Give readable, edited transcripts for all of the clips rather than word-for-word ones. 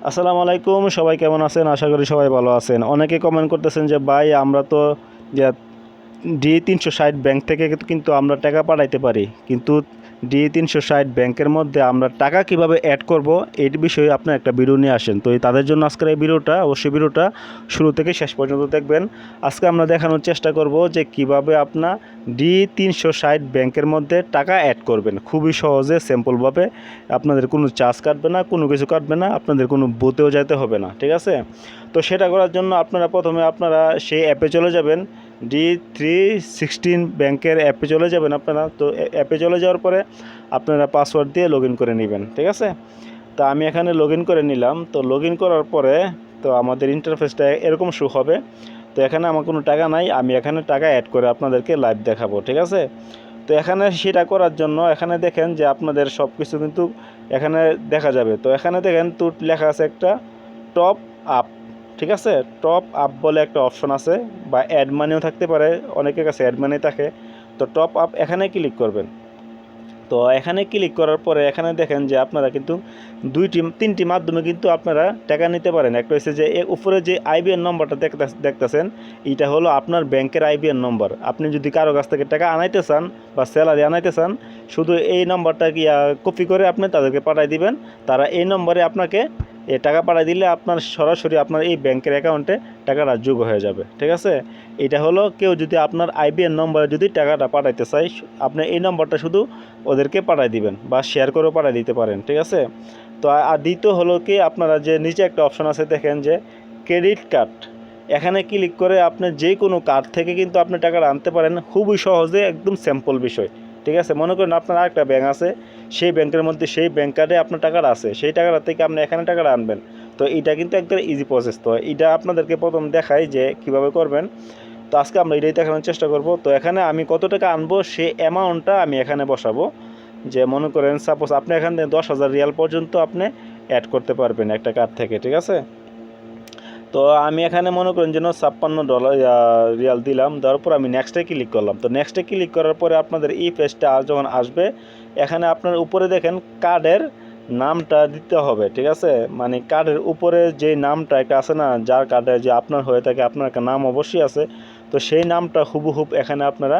আসসালামু আলাইকুম, সবাই কেমন আছেন? আশা করি সবাই ভালো আছেন। অনেকে কমেন্ট করতেছেন যে ভাই আমরা তো যে D360 ব্যাংক থেকে কিন্তু আমরা টাকা পাঠাইতে পারি, কিন্তু D360 ব্যাংকের মধ্যে আমরা টাকা কিভাবে অ্যাড করব এই বিষয়ে আপনার একটা ভিডিও নিয়ে আসেন। তো তাদের জন্য আজকের এই ভিডিওটা, অবশ্যই ভিডিওটা শুরু থেকে শেষ পর্যন্ত দেখবেন। আজকে আমরা দেখানোর চেষ্টা করব যে কিভাবে আপনার D360 ব্যাংকের মধ্যে টাকা অ্যাড করবেন খুবই সহজে, সিম্পলভাবে। আপনাদের কোনো চার্জ কাটবে না, কোনো কিছু কাটবে না, আপনাদের কোনো বুথেও যেতে হবে না, ঠিক আছে? তো সেটা করার জন্য প্রথমে আপনারা সেই অ্যাপে চলে যাবেন, D360 ব্যাংকের অ্যাপে চলে যাবেন আপনারা। তো অ্যাপে চলে যাওয়ার পরে আপনারা পাসওয়ার্ড দিয়ে লগ ইন করে নেবেন, ঠিক আছে? তো আমি এখানে লগ ইন করে নিলাম। তো লগ ইন করার পরে তো আমাদের ইন্টারফেসটা এরকম শো হবে। তো এখানে আমার কোনো টাকা নাই, আমি এখানে টাকা অ্যাড করে আপনাদেরকে লাইভ দেখাবো, ঠিক আছে? তো এখানে সেটা করার জন্য এখানে দেখেন যে আপনাদের সব কিছু কিন্তু এখানে দেখা যাবে। তো এখানে দেখেন তো লেখা আছে একটা টপ আপ, ঠিক আছে? টপ আপ বলে একটা অপশন আছে, বা অ্যাড মানিও থাকতে পারে, অনেকের কাছে অ্যাড মানি থাকে। তো টপ আপ এখানে ক্লিক করবেন। তো এখানে ক্লিক করার পরে এখানে দেখেন যে আপনারা কিন্তু তিনটি মাধ্যমে কিন্তু আপনারা টাকা নিতে পারেন। একটা হচ্ছে যে উপরে যে আইবিএন নম্বরটা দেখতেছেন, এটা হলো আপনার ব্যাংকের আইবিএন নম্বর। আপনি যদি কারো কাছ থেকে টাকা আনাইতে চান বা স্যালারি আনাইতে চান, শুধু এই নম্বরটা কপি করে আপনি তাদেরকে পাঠিয়ে দিবেন। তারা এই নম্বরে আপনাকে টাকা পাঠিয়ে দিলে আপনার সরাসরি আপনার এই ব্যাংকের অ্যাকাউন্টে টাকাটা যোগ হয়ে যাবে, ঠিক আছে? এটা হলো কেউ যদি আপনার আইবিএন নম্বরে যদি টাকাটা পাঠাইতে চায়, আপনি এই নম্বরটা শুধু ওদেরকে পাঠিয়ে দিবেন বা শেয়ার করেও পাঠিয়ে দিতে পারেন, ঠিক আছে? তো আর দ্বিতীয় হলো কি, আপনারা যে নিচে একটা অপশন আছে দেখেন যে ক্রেডিট কার্ড, এখানে ক্লিক করে আপনি যে কোনো কার্ড থেকে কিন্তু আপনি টাকাটা আনতে পারেন খুবই সহজে, একদম সিম্পল বিষয়, ঠিক আছে? মনে করেন আপনার আরেকটা ব্যাংক আছে, সেই ব্যাংকের মধ্যে সেই ব্যাংক কার্ডে আপনার টাকাটা আছে, সেই টাকাটা থেকে আপনি এখানে টাকাটা আনবেন। তো এটা কিন্তু একদম ইজি প্রসেস। তো এটা আপনাদেরকে প্রথম দেখাই যে কিভাবে করবেন। তো আজকে আমরা এটাই দেখানোর চেষ্টা করব। তো এখানে আমি কত টাকা আনবো সেই অ্যামাউন্টটা আমি এখানে বসাবো। যে মনে করেন সাপোজ আপনি এখান থেকে 10,000 রিয়াল পর্যন্ত আপনি অ্যাড করতে পারবেন একটা কার্ড থেকে, ঠিক আছে? তো আমি এখানে মনে করেন যেন $56 রিয়াল দিলাম, দেওয়ার পর আমি নেক্সটে ক্লিক করলাম। তো নেক্সটে ক্লিক করার পরে আপনাদের এই পেজটা যখন আসবে, এখানে আপনার উপরে দেখেন কার্ডের নামটা দিতে হবে, ঠিক আছে? মানে কার্ডের উপরে যে নামটা একটা আছে না, যার কার্ডে যে আপনার হয়ে থাকে, আপনার একটা নাম অবশ্যই আছে। তো সেই নামটা হুবহুব এখানে আপনারা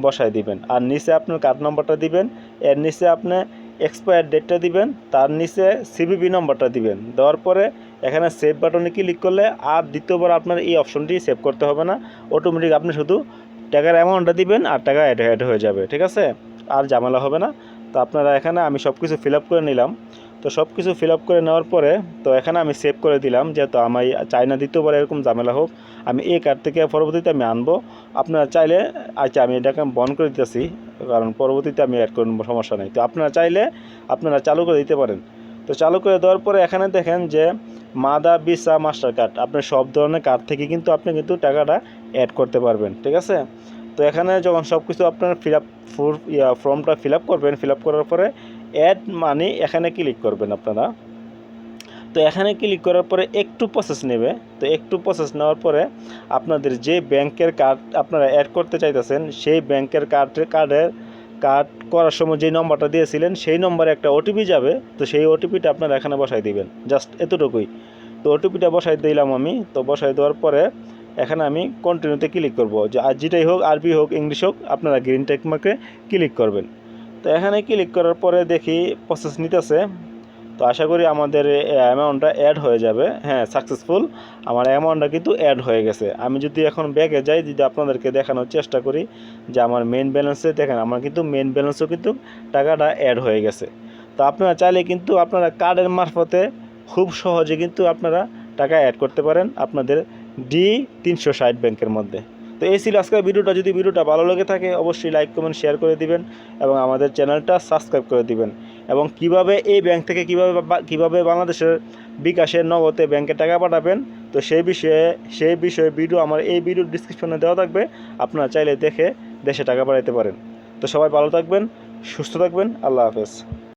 বসায় দিবেন, আর নিচে আপনার কার্ড নম্বরটা দিবেন, এর নিচে আপনি এক্সপায়ার ডেটটা দিবেন, তার নিচে সিভিভি নম্বরটা দিবেন। দেওয়ার পরে এখানে সেভ বাটনে ক্লিক করলে আর দ্বিতীয়বার আপনার এই অপশনটি সেভ করতে হবে না, অটোমেটিক আপনি শুধু টাকার অ্যামাউন্টটা দিবেন আর টাকা অ্যাড হয়ে যাবে, ঠিক আছে? আর ঝামেলা হবে না। তো আপনারা এখানে আমি সব কিছু ফিল আপ করে নিলাম। তো সব কিছু ফিল আপ করে নেওয়ার পরে তো এখানে আমি সেভ করে দিলাম, যেহেতু আমি চাই না দ্বিতীয়বার এরকম ঝামেলা হোক। আমি এই কার্ড থেকে পরবর্তীতে আমি আনবো। আপনারা চাইলে, আচ্ছা আমি এটাকে বন্ধ করে দিতেছি, কারণ পরবর্তীতে আমি অ্যাড করব, সমস্যা নেই। তো আপনারা চাইলে আপনারা চালু করে দিতে পারেন। তো চালু করে দেওয়ার পরে এখানে দেখেন যে মাদা, ভিসা, মাস্টার কার্ড, আপনার সব ধরনের কার্ড থেকে কিন্তু আপনি কিন্তু টাকাটা অ্যাড করতে পারবেন, ঠিক আছে? তো এখানে যখন সব কিছু আপনার ফর্মটা ফিল আপ করবেন, ফিল আপ করার পরে অ্যাড মানি এখানে ক্লিক করবেন আপনারা। তো এখানে ক্লিক করার পরে একটু প্রসেস নেবে। তো একটু প্রসেস নেওয়ার পরে আপনাদের যে ব্যাংকের কার্ড আপনারা অ্যাড করতে চাইতেছেন, সেই ব্যাংকের কার্ড করার সময় যে নম্বরটা দিয়েছিলেন সেই নম্বরে একটা ওটিপি যাবে। তো সেই ওটিপিটা আপনারা এখানে বসাই দিবেন, জাস্ট এতটুকুই। তো ওটিপিটা বসাই দিলাম আমি। তো বসাই দেওয়ার পরে এখানে আমি কন্টিনিউতে ক্লিক করব, যে আর যেটাই হোক, আরবি হোক ইংলিশ হোক, আপনারা গ্রিন টেক মার্কে ক্লিক করবেন। তো এখানে ক্লিক করার পরে দেখি প্রসেস নিতেছে। তো আশা করি আমাদের অ্যামাউন্টটা অ্যাড হয়ে যাবে। হ্যাঁ, সাকসেসফুল, আমার অ্যামাউন্টটা কিন্তু অ্যাড হয়ে গেছে। আমি যদি এখন ব্যাকে যাই, যদি আপনাদেরকে দেখানোর চেষ্টা করি যে আমার মেন ব্যালেন্সে দেখেন, আমার কিন্তু মেন ব্যালেন্সও কিন্তু টাকাটা অ্যাড হয়ে গেছে। তো আপনারা চাইলে কিন্তু আপনারা কার্ডের মারফতে খুব সহজে কিন্তু আপনারা টাকা অ্যাড করতে পারেন আপনাদের D360 ব্যাংকের মধ্যে। তো এই ছিল আজকের ভিডিওটা। যদি ভিডিওটা ভালো লেগে থাকে অবশ্যই লাইক, কমেন্ট, শেয়ার করে দিবেন এবং আমাদের চ্যানেলটা সাবস্ক্রাইব করে দিবেন। এবং কিভাবে এই ব্যাংক থেকে কিভাবে বাংলাদেশের বিকাশের নগদে ব্যাংকে টাকা পাঠাবেন, তো সেই বিষয়ে ভিডিও আমার এই ভিডিওর ডিসক্রিপশনে দেওয়া থাকবে। আপনারা চাইলে দেখে দেশে টাকা পাঠাতে পারেন। তো সবাই ভালো থাকবেন, সুস্থ থাকবেন। আল্লাহ হাফেজ।